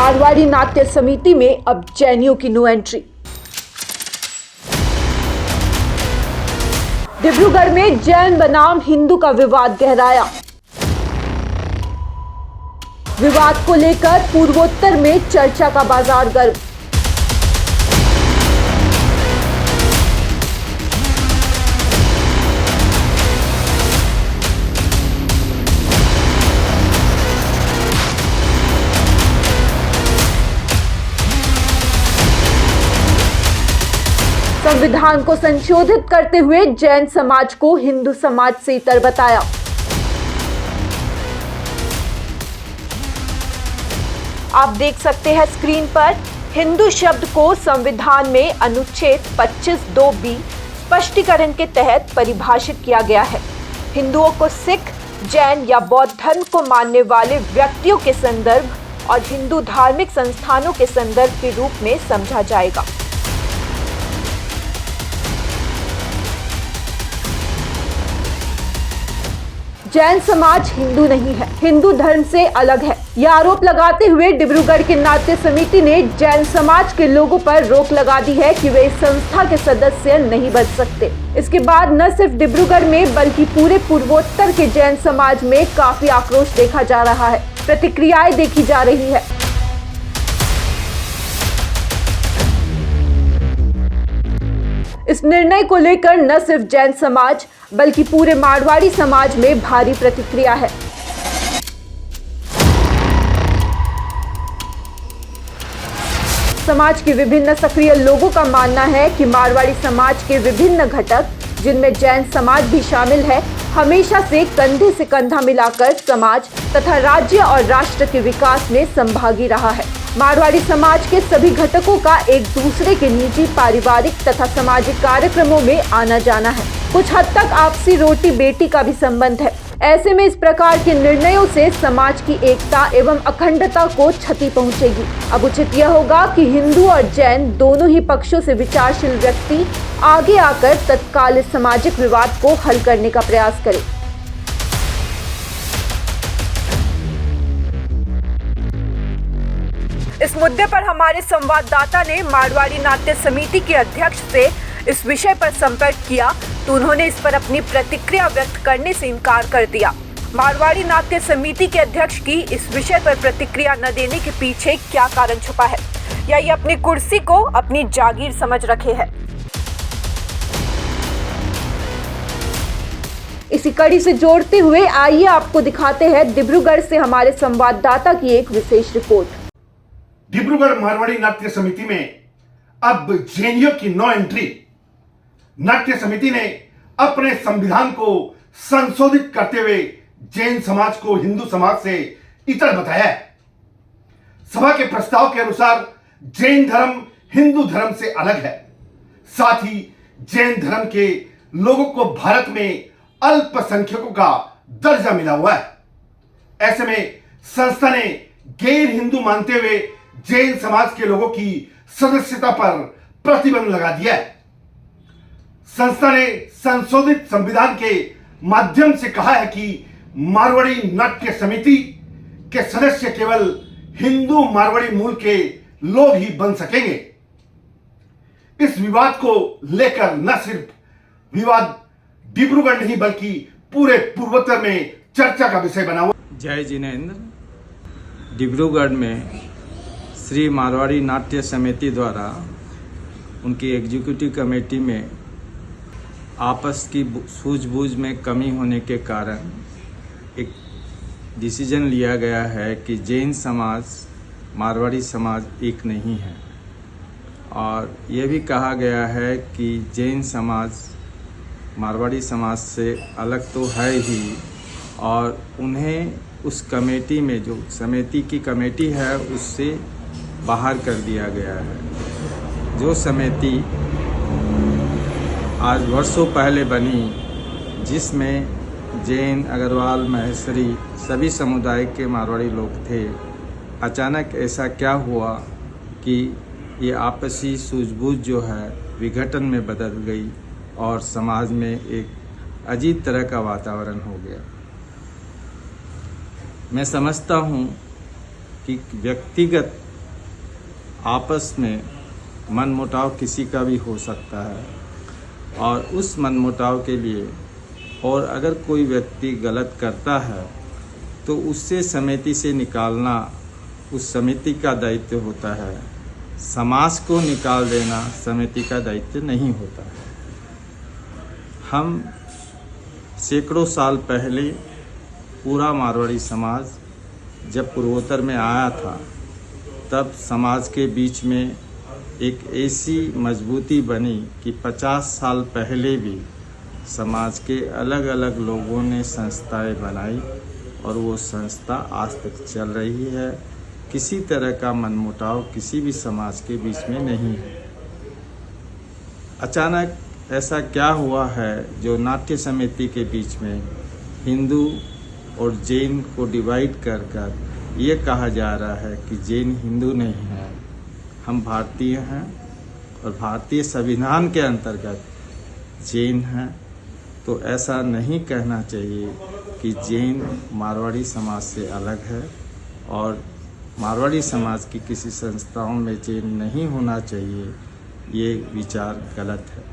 मारवाड़ी नाट्य समिति में अब जैनियों की नो एंट्री। डिब्रूगढ़ में जैन बनाम हिंदू का विवाद गहराया। विवाद को लेकर पूर्वोत्तर में चर्चा का बाजार गर्म। संविधान को संशोधित करते हुए जैन समाज को हिंदू समाज से इतर बताया। आप देख सकते हैं स्क्रीन पर, हिंदू शब्द को संविधान में अनुच्छेद 25(2)(b) स्पष्टीकरण के तहत परिभाषित किया गया है। हिंदुओं को सिख, जैन या बौद्ध धर्म को मानने वाले व्यक्तियों के संदर्भ और हिंदू धार्मिक संस्थानों के संदर्भ के रूप में समझा जाएगा। जैन समाज हिंदू नहीं है, हिंदू धर्म से अलग है। यह आरोप लगाते हुए डिब्रूगढ़ के नाट्य समिति ने जैन समाज के लोगों पर रोक लगा दी है कि वे इस संस्था के सदस्य नहीं बन सकते। इसके बाद न सिर्फ डिब्रूगढ़ में बल्कि पूरे पूर्वोत्तर के जैन समाज में काफी आक्रोश देखा जा रहा है, प्रतिक्रियाएं देखी जा रही है। इस निर्णय को लेकर न सिर्फ जैन समाज बल्कि पूरे मारवाड़ी समाज में भारी प्रतिक्रिया है। समाज के विभिन्न सक्रिय लोगों का मानना है कि मारवाड़ी समाज के विभिन्न घटक, जिनमें जैन समाज भी शामिल है, हमेशा से कंधे से कंधा मिलाकर समाज तथा राज्य और राष्ट्र के विकास में संभागी रहा है। मारवाड़ी समाज के सभी घटकों का एक दूसरे के निजी, पारिवारिक तथा सामाजिक कार्यक्रमों में आना जाना है। कुछ हद तक आपसी रोटी बेटी का भी संबंध है। ऐसे में इस प्रकार के निर्णयों से समाज की एकता एवं अखंडता को क्षति पहुंचेगी। अब उचित यह होगा कि हिंदू और जैन दोनों ही पक्षों से विचारशील व्यक्ति आगे आकर तत्काल इस सामाजिक विवाद को हल करने का प्रयास करें। इस मुद्दे पर हमारे संवाददाता ने मारवाड़ी नाट्य समिति के अध्यक्ष से इस विषय पर संपर्क किया तो उन्होंने इस पर अपनी प्रतिक्रिया व्यक्त करने से इनकार कर दिया। मारवाड़ी नाट्य समिति के अध्यक्ष की इस विषय पर प्रतिक्रिया न देने के पीछे क्या कारण छुपा है, या ये अपनी कुर्सी को अपनी जागीर समझ रखे हैं? इसी कड़ी से जोड़ते हुए आइए आपको दिखाते हैं डिब्रूगढ़ से हमारे संवाददाता की एक विशेष रिपोर्ट। डिब्रूगढ़ मारवाड़ी नाट्य समिति में अब जैनियों की नो एंट्री। नाट्य समिति ने अपने संविधान को संशोधित करते हुए जैन समाज को हिंदू समाज से इतर बताया है। सभा के प्रस्ताव के अनुसार जैन धर्म हिंदू धर्म से अलग है। साथ ही जैन धर्म के लोगों को भारत में अल्पसंख्यकों का दर्जा मिला हुआ है। ऐसे में संस्था ने गैर हिंदू मानते हुए जैन समाज के लोगों की सदस्यता पर प्रतिबंध लगा दिया है। संस्था ने संशोधित संविधान के माध्यम से कहा है कि मारवाड़ी नाट्य समिति के सदस्य केवल हिंदू मारवाड़ी मूल के लोग ही बन सकेंगे। इस विवाद को लेकर न सिर्फ विवाद डिब्रूगढ़ नहीं बल्कि पूरे पूर्वोत्तर में चर्चा का विषय बना हुआ। जय जिनेंद्र। डिब्रूगढ़ में श्री मारवाड़ी नाट्य समिति द्वारा उनकी एग्जीक्यूटिव कमेटी में आपस की सूझबूझ में कमी होने के कारण एक डिसीजन लिया गया है कि जैन समाज मारवाड़ी समाज एक नहीं है, और ये भी कहा गया है कि जैन समाज मारवाड़ी समाज से अलग तो है ही, और उन्हें उस कमेटी में, जो समिति की कमेटी है, उससे बाहर कर दिया गया है। जो समिति आज वर्षों पहले बनी, जिसमें जैन, अग्रवाल, महेश्वरी सभी समुदाय के मारवाड़ी लोग थे, अचानक ऐसा क्या हुआ कि ये आपसी सूझबूझ जो है विघटन में बदल गई और समाज में एक अजीब तरह का वातावरण हो गया। मैं समझता हूँ कि व्यक्तिगत आपस में मनमुटाव किसी का भी हो सकता है और उस मनमुटाव के लिए और अगर कोई व्यक्ति गलत करता है तो उससे समिति से निकालना उस समिति का दायित्व होता है। समाज को निकाल देना समिति का दायित्व नहीं होता है। हम सैकड़ों साल पहले पूरा मारवाड़ी समाज जब पूर्वोत्तर में आया था तब समाज के बीच में एक ऐसी मजबूती बनी कि 50 साल पहले भी समाज के अलग अलग लोगों ने संस्थाएं बनाई और वो संस्था आज तक चल रही है। किसी तरह का मनमुटाव किसी भी समाज के बीच में नहीं है। अचानक ऐसा क्या हुआ है जो नाट्य समिति के बीच में हिंदू और जैन को डिवाइड कर ये कहा जा रहा है कि जैन हिंदू नहीं है, हम भारतीय हैं और भारतीय संविधान के अंतर्गत जैन हैं। तो ऐसा नहीं कहना चाहिए कि जैन मारवाड़ी समाज से अलग है और मारवाड़ी समाज की किसी संस्थाओं में जैन नहीं होना चाहिए, ये विचार गलत है।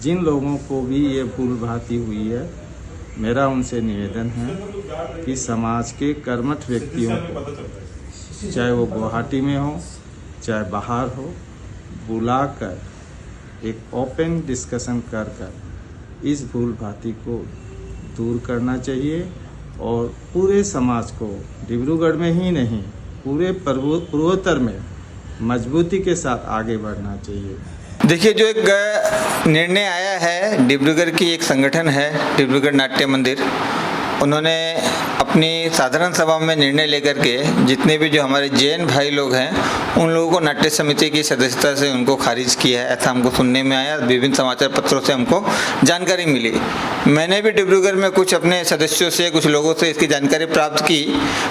जिन लोगों को भी ये भूल भ्रांति हुई है, मेरा उनसे निवेदन है कि समाज के कर्मठ व्यक्तियों को, चाहे वो गुवाहाटी में हो चाहे बाहर हो, बुलाकर एक ओपन डिस्कशन कर इस भूल भ्रांति को दूर करना चाहिए और पूरे समाज को डिब्रूगढ़ में ही नहीं पूरे पूर्वोत्तर में मजबूती के साथ आगे बढ़ना चाहिए। देखिए, जो एक निर्णय आया है, डिब्रूगढ़ की एक संगठन है डिब्रूगढ़ नाट्य मंदिर, उन्होंने अपनी साधारण सभा में निर्णय लेकर के जितने भी जो हमारे जैन भाई लोग हैं उन लोगों को नाट्य समिति की सदस्यता से उनको खारिज किया है। ऐसा हमको सुनने में आया, विभिन्न समाचार पत्रों से हमको जानकारी मिली। मैंने भी डिब्रूगढ़ में कुछ अपने सदस्यों से, कुछ लोगों से इसकी जानकारी प्राप्त की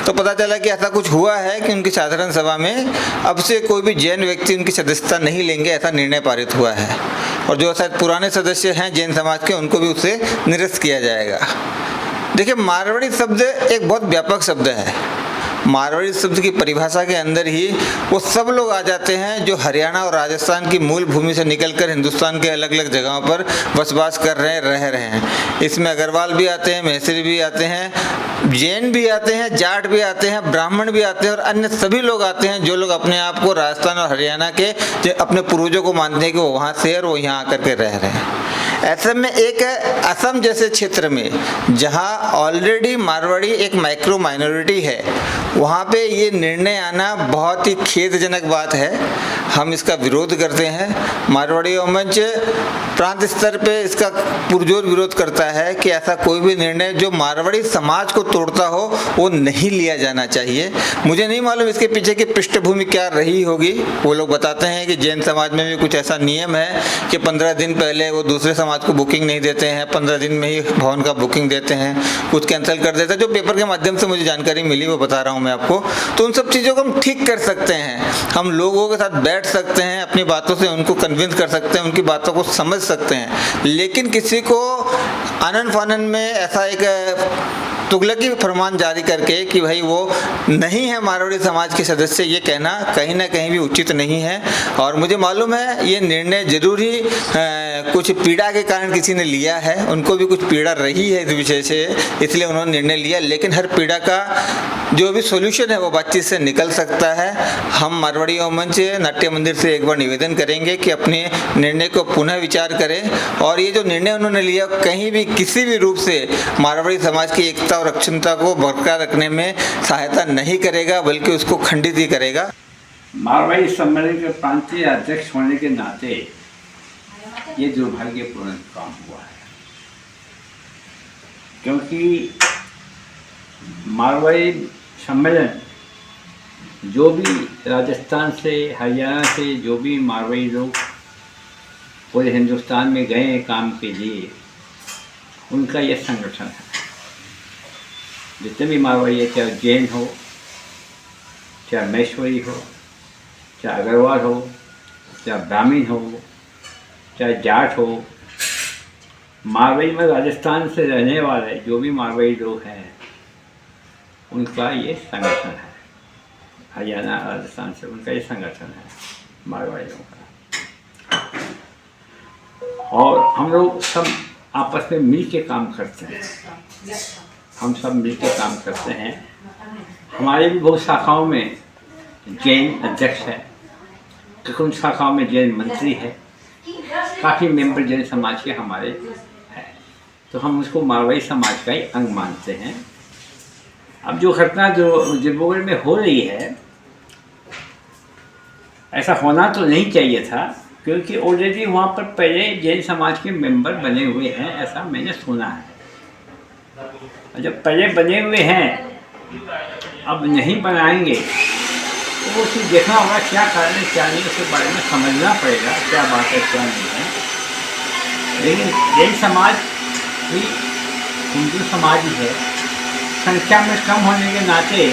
तो पता चला कि ऐसा कुछ हुआ है कि उनकी साधारण सभा में अब से कोई भी जैन व्यक्ति उनकी सदस्यता नहीं लेंगे, ऐसा निर्णय पारित हुआ है। और जो शायद पुराने सदस्य हैं जैन समाज के, उनको भी उससे निरस्त किया जाएगा। देखिए, मारवाड़ी शब्द एक बहुत व्यापक शब्द है। मारवाड़ी शब्द की परिभाषा के अंदर ही वो सब लोग आ जाते हैं जो हरियाणा और राजस्थान की मूल भूमि से निकलकर हिंदुस्तान के अलग अलग जगहों पर बसवास कर रह रहे हैं। इसमें अग्रवाल भी आते हैं, मैसरी भी आते हैं, जैन भी आते हैं, जाट भी आते हैं, ब्राह्मण भी आते हैं और अन्य सभी लोग आते हैं जो लोग अपने आप को राजस्थान और हरियाणा के अपने पूर्वजों को मानते हैं कि वो वहाँ से और वो यहाँ आकर के रह रहे हैं। ऐसे में एक असम जैसे क्षेत्र में जहाँ ऑलरेडी मारवाड़ी एक माइक्रो माइनॉरिटी है, वहाँ पे ये निर्णय आना बहुत ही खेदजनक बात है। हम इसका विरोध करते हैं। मारवाड़ी मंच प्रांत स्तर पे इसका पुरजोर विरोध करता है कि ऐसा कोई भी निर्णय जो मारवाड़ी समाज को तोड़ता हो वो नहीं लिया जाना चाहिए। मुझे नहीं मालूम इसके पीछे की पृष्ठभूमि क्या रही होगी। वो लोग बताते हैं कि जैन समाज में भी कुछ ऐसा नियम है कि 15 दिन पहले वो दूसरे समाज को बुकिंग नहीं देते हैं, 15 दिन में ही भवन का बुकिंग देते हैं, कुछ कैंसिल कर देते हैं। जो पेपर के माध्यम से मुझे जानकारी मिली वो बता रहा हूँ मैं आपको। तो उन सब चीज़ों को हम ठीक कर सकते हैं, हम लोगों के साथ बैठ सकते हैं, अपनी बातों से उनको कन्विंस कर सकते हैं, उनकी बातों को समझ सकते हैं। लेकिन किसी को आनन फानन में ऐसा एक तुगलकी फरमान जारी करके कि भाई वो नहीं है मारवाड़ी समाज के सदस्य, ये कहना कहीं ना कहीं भी उचित नहीं है। और मुझे मालूम है ये निर्णय जरूर ही कुछ पीड़ा के कारण किसी ने लिया है, उनको भी कुछ पीड़ा रही है इस विषय से, इसलिए उन्होंने निर्णय लिया। लेकिन हर पीड़ा का जो भी सोल्यूशन है वो बातचीत से निकल सकता है। हम मारवाड़ी मंच नाट्य मंदिर से एक बार निवेदन करेंगे कि अपने निर्णय को पुनः विचार करें और ये जो निर्णय उन्होंने लिया कहीं भी किसी भी रूप से मारवाड़ी समाज की एकता और अक्षुण्णता को बरकरार रखने में सहायता नहीं करेगा, बल्कि उसको खंडित ही करेगा। मारवाड़ी सम्मेलन के प्रांतीय अध्यक्ष होने के नाते ये दुर्भाग्यपूर्ण काम हुआ है, क्योंकि मारवाड़ी सम्मेलन जो भी राजस्थान से, हरियाणा से जो भी मारवाड़ी लोग पूरे हिंदुस्तान में गए हैं काम के लिए, उनका यह संगठन है। जितने भी मारवाड़ी है, चाहे जैन हो, चाहे महेश्वरी हो, चाहे अग्रवाल हो, चाहे ब्राह्मण हो, चाहे जाट हो, मारवाड़ी में राजस्थान से रहने वाले जो भी मारवाड़ी लोग हैं उनका ये संगठन है। हरियाणा राजस्थान से, उनका ये संगठन है मारवाड़ियों का। और हम लोग सब आपस में मिल के काम करते हैं, हम सब मिल के काम करते हैं। हमारे भी बहुत शाखाओं में जैन अध्यक्ष है, कुछ शाखाओं में जैन मंत्री है, काफ़ी मेंबर जैन समाज के हमारे हैं, तो हम उसको मारवाड़ी समाज का ही अंग मानते हैं। अब जो घटना जो डिब्रूगढ़ में हो रही है, ऐसा होना तो नहीं चाहिए था, क्योंकि ऑलरेडी वहाँ पर पहले जैन समाज के मेंबर बने हुए हैं, ऐसा मैंने सुना है। और जब पहले बने हुए हैं अब नहीं बनाएंगे तो वो चीज़ देखना होगा क्या कारण है क्या नहीं, उसके बारे में समझना पड़ेगा क्या बात है क्या नहीं है। लेकिन जैन समाज भी हिंदू समाज ही है, संख्या में कम होने के नाते,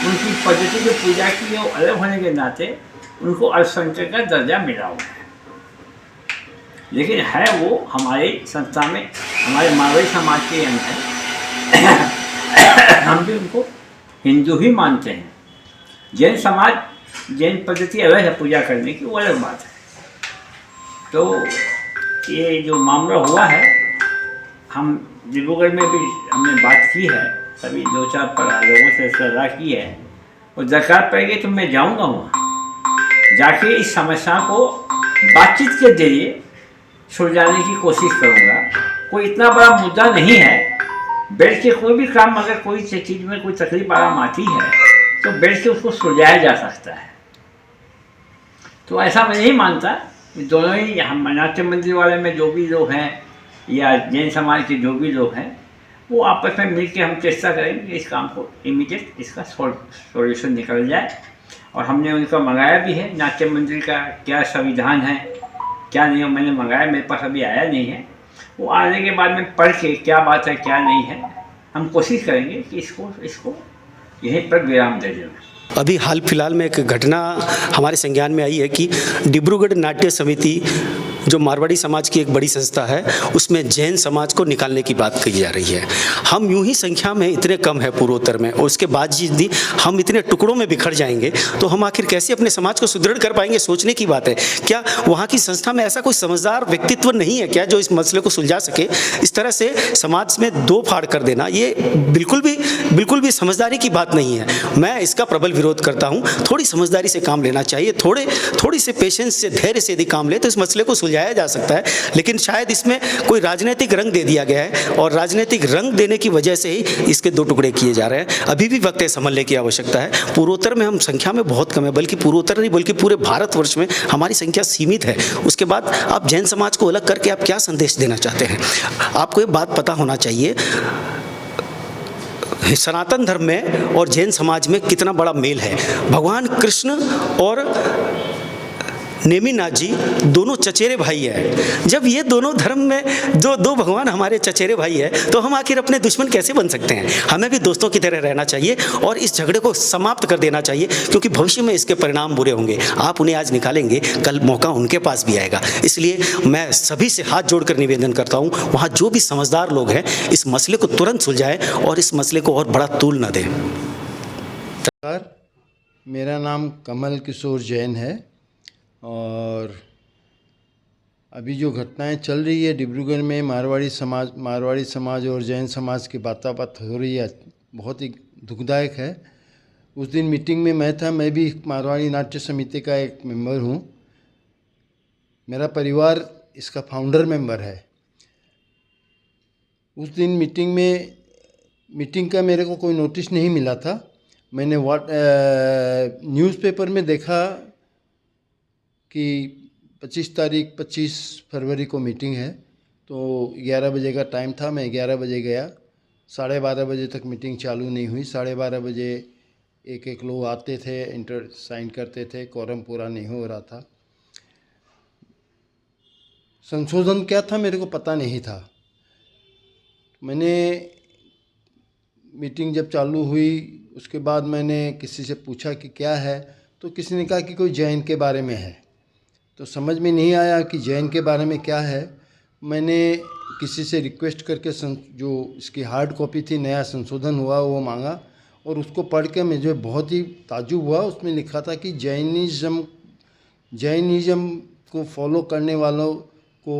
उनकी पद्धति जो पूजा की है वो अलग होने के नाते उनको अल्पसंख्यक का दर्जा मिला हुआ है। लेकिन है वो हमारे संस्था में हमारे मारवाड़ी समाज के अंग है। हम भी उनको हिंदू ही मानते हैं। जैन समाज, जैन पद्धति अलग है पूजा करने की, वो अलग बात है। तो ये जो मामला हुआ है, हम डिब्रूगढ़ में भी हमने बात की है, सभी 2-4 लोगों से सलाह की है, और दरकार पड़ेगी तो मैं जाऊंगा वहाँ, जाके इस समस्या को बातचीत के जरिए सुलझाने की कोशिश करूँगा। कोई इतना बड़ा मुद्दा नहीं है, बैठ के कोई भी काम, अगर कोई चीज़ में कोई तकलीफ आराम आती है तो बैठ के उसको सुलझाया जा सकता है। तो ऐसा मैं नहीं मानता, दोनों ही हम नाट्य मंदिर वाले में जो भी लोग हैं या जैन समाज के जो भी लोग हैं, वो आपस में मिल के हम चेष्टा करेंगे कि इस काम को इमीडिएट इसका सॉल्यूशन निकल जाए। और हमने उनका मंगाया भी है, नाट्य मंदिर का क्या संविधान है क्या नियम मैंने मंगाया, मेरे पास अभी आया नहीं है। वो आने के बाद में पढ़ के क्या बात है क्या नहीं है, हम कोशिश करेंगे कि इसको यहीं पर विराम दे देना। अभी हाल फिलहाल में एक घटना हमारे संज्ञान में आई है कि डिब्रूगढ़ नाट्य समिति जो मारवाड़ी समाज की एक बड़ी संस्था है, उसमें जैन समाज को निकालने की बात कही जा रही है। हम यूं ही संख्या में इतने कम है पूर्वोत्तर में, और उसके बाद यदि हम इतने टुकड़ों में बिखर जाएंगे तो हम आखिर कैसे अपने समाज को सुदृढ़ कर पाएंगे, सोचने की बात है। क्या वहाँ की संस्था में ऐसा कोई समझदार व्यक्तित्व नहीं है क्या जो इस मसले को सुलझा सके? इस तरह से समाज में दो फाड़ कर देना, ये बिल्कुल भी समझदारी की बात नहीं है। मैं इसका प्रबल विरोध करता हूँ। थोड़ी समझदारी से काम लेना चाहिए, थोड़ी से पेशेंस से, धैर्य से यदि काम ले तो इस मसले को सुलझाया जा सकता है। लेकिन शायद इसमें कोई राजनीतिक रंग दे दिया गया है, और राजनीतिक रंग देने की वजह से ही इसके दो टुकड़े किए जा रहे हैं। अभी भी वक्त है संभलने की आवश्यकता है। पूर्वोत्तर में हम संख्या में बहुत कम है, बल्कि पूर्वोत्तर नहीं बल्कि पूरे भारतवर्ष में हमारी संख्या सीमित है। उसके बाद आप जैन समाज को अलग करके आप क्या संदेश देना चाहते हैं? आपको ये बात पता होना चाहिए, सनातन धर्म में और जैन समाज में कितना बड़ा मेल है। भगवान कृष्ण और नेमिनाथ जी दोनों चचेरे भाई हैं। जब ये दोनों धर्म में दो भगवान हमारे चचेरे भाई हैं, तो हम आखिर अपने दुश्मन कैसे बन सकते हैं? हमें भी दोस्तों की तरह रहना चाहिए और इस झगड़े को समाप्त कर देना चाहिए, क्योंकि भविष्य में इसके परिणाम बुरे होंगे। आप उन्हें आज निकालेंगे, कल मौका उनके पास भी आएगा। इसलिए मैं सभी से हाथ जोड़कर निवेदन करता हूँ, वहाँ जो भी समझदार लोग हैं इस मसले को तुरंत सुलझाएं और इस मसले को और बड़ा तूल न दें। मेरा नाम कमल किशोर जैन है, और अभी जो घटनाएं चल रही है डिब्रूगढ़ में मारवाड़ी समाज और जैन समाज की बात हो रही है, बहुत ही दुखदायक है। उस दिन मीटिंग में मैं था, मैं भी मारवाड़ी नाट्य समिति का एक मेंबर हूँ। मेरा परिवार इसका फाउंडर मेंबर है। उस दिन मीटिंग का मेरे को कोई नोटिस नहीं मिला था। मैंने न्यूज़पेपर में देखा कि 25 फरवरी को मीटिंग है, तो 11 बजे का टाइम था। मैं 11 बजे गया, 12:30 बजे तक मीटिंग चालू नहीं हुई। 12:30 बजे एक लोग आते थे, साइन करते थे, कोरम पूरा नहीं हो रहा था। संशोधन क्या था मेरे को पता नहीं था। मैंने मीटिंग जब चालू हुई उसके बाद मैंने किसी से पूछा कि क्या है, तो किसी ने कहा कि कोई जैन के बारे में है। तो समझ में नहीं आया कि जैन के बारे में क्या है। मैंने किसी से रिक्वेस्ट करके जो इसकी हार्ड कॉपी थी, नया संशोधन हुआ, वो मांगा, और उसको पढ़ के मुझे बहुत ही ताज्जुब हुआ। उसमें लिखा था कि जैनिज़्म को फॉलो करने वालों को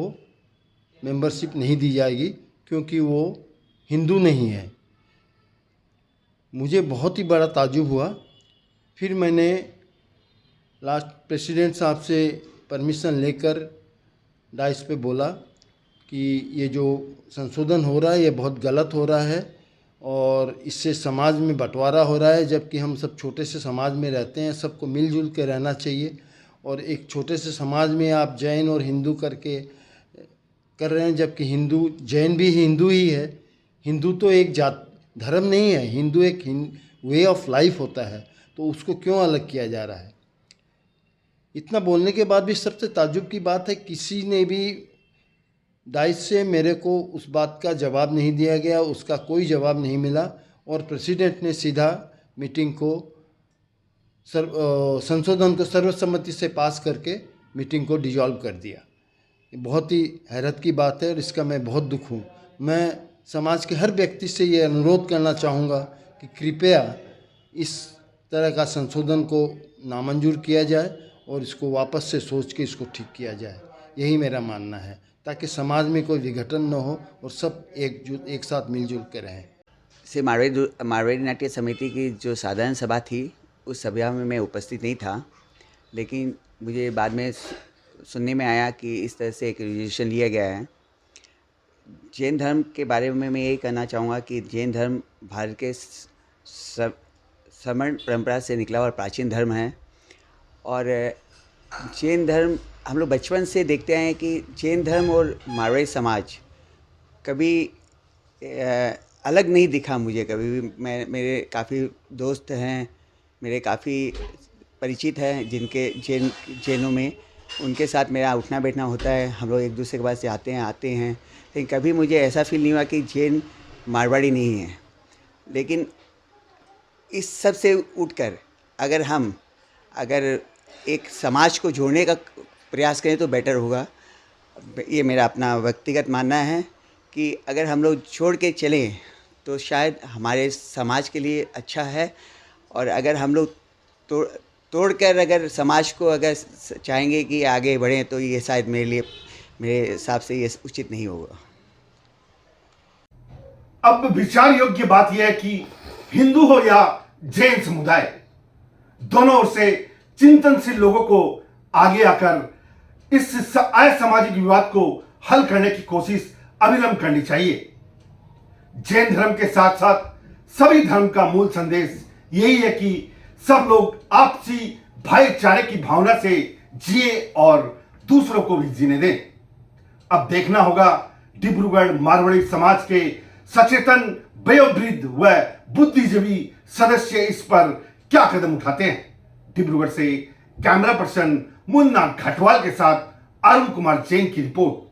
मेंबरशिप नहीं दी जाएगी क्योंकि वो हिंदू नहीं है। मुझे बहुत ही बड़ा ताज्जुब हुआ। फिर मैंने लास्ट प्रेसिडेंट साहब से परमिशन लेकर डाइस पे बोला कि ये जो संशोधन हो रहा है ये बहुत गलत हो रहा है और इससे समाज में बंटवारा हो रहा है, जबकि हम सब छोटे से समाज में रहते हैं, सबको मिलजुल के रहना चाहिए। और एक छोटे से समाज में आप जैन और हिंदू करके कर रहे हैं, जबकि हिंदू जैन भी हिंदू ही है। हिंदू तो एक जात धर्म नहीं है, हिंदू एक वे ऑफ लाइफ होता है, तो उसको क्यों अलग किया जा रहा है। इतना बोलने के बाद भी सबसे ताज्जुब की बात है किसी ने भी डाइस से मेरे को उस बात का जवाब नहीं दिया गया, उसका कोई जवाब नहीं मिला और प्रेसिडेंट ने सीधा मीटिंग को संशोधन को सर्वसम्मति से पास करके मीटिंग को डिसॉल्व कर दिया। ये बहुत ही हैरत की बात है और इसका मैं बहुत दुख हूँ। मैं समाज के हर व्यक्ति से ये अनुरोध करना चाहूँगा कि कृपया इस तरह का संशोधन को नामंजूर किया जाए और इसको वापस से सोच के इसको ठीक किया जाए। यही मेरा मानना है, ताकि समाज में कोई विघटन न हो और सब एक साथ मिलजुल के रहें। से मारवाड़ी नाट्य समिति की जो साधारण सभा थी उस सभा में मैं उपस्थित नहीं था, लेकिन मुझे बाद में सुनने में आया कि इस तरह से एक रेजोल्यूशन लिया गया है। जैन धर्म के बारे में मैं यही कहना चाहूँगा कि जैन धर्म भारत के श्रमण परंपरा से निकला और प्राचीन धर्म है। और जैन धर्म हम लोग बचपन से देखते हैं कि जैन धर्म और मारवाड़ी समाज कभी अलग नहीं दिखा मुझे कभी भी। मेरे काफ़ी दोस्त हैं, मेरे काफ़ी परिचित हैं जिनके जैनों में, उनके साथ मेरा उठना बैठना होता है, हम लोग एक दूसरे के पास जाते हैं आते हैं, लेकिन कभी मुझे ऐसा फील नहीं हुआ कि जैन मारवाड़ी नहीं है। लेकिन इस सब से उठकर अगर एक समाज को जोड़ने का प्रयास करें तो बेटर होगा। ये मेरा अपना व्यक्तिगत मानना है कि अगर हम लोग छोड़ के चलें तो शायद हमारे समाज के लिए अच्छा है, और अगर हम लोग तोड़कर अगर समाज को अगर चाहेंगे कि आगे बढ़ें तो ये शायद मेरे हिसाब से ये उचित नहीं होगा। अब विचार योग्य बात यह है कि हिंदू हो या जैन समुदाय, दोनों ओर से चिंतनशील लोगों को आगे आकर इस असामाजिक विवाद को हल करने की कोशिश अविलंब करनी चाहिए। जैन धर्म के साथ साथ सभी धर्म का मूल संदेश यही है कि सब लोग आपसी भाईचारे की भावना से जिए और दूसरों को भी जीने दें। अब देखना होगा डिब्रूगढ़ मारवाड़ी समाज के सचेतन वयोवृद्ध व बुद्धिजीवी सदस्य इस पर क्या कदम उठाते हैं। डिब्रूगढ़ से कैमरा पर्सन मुन्ना घटवाल के साथ अरुण कुमार जैन की रिपोर्ट।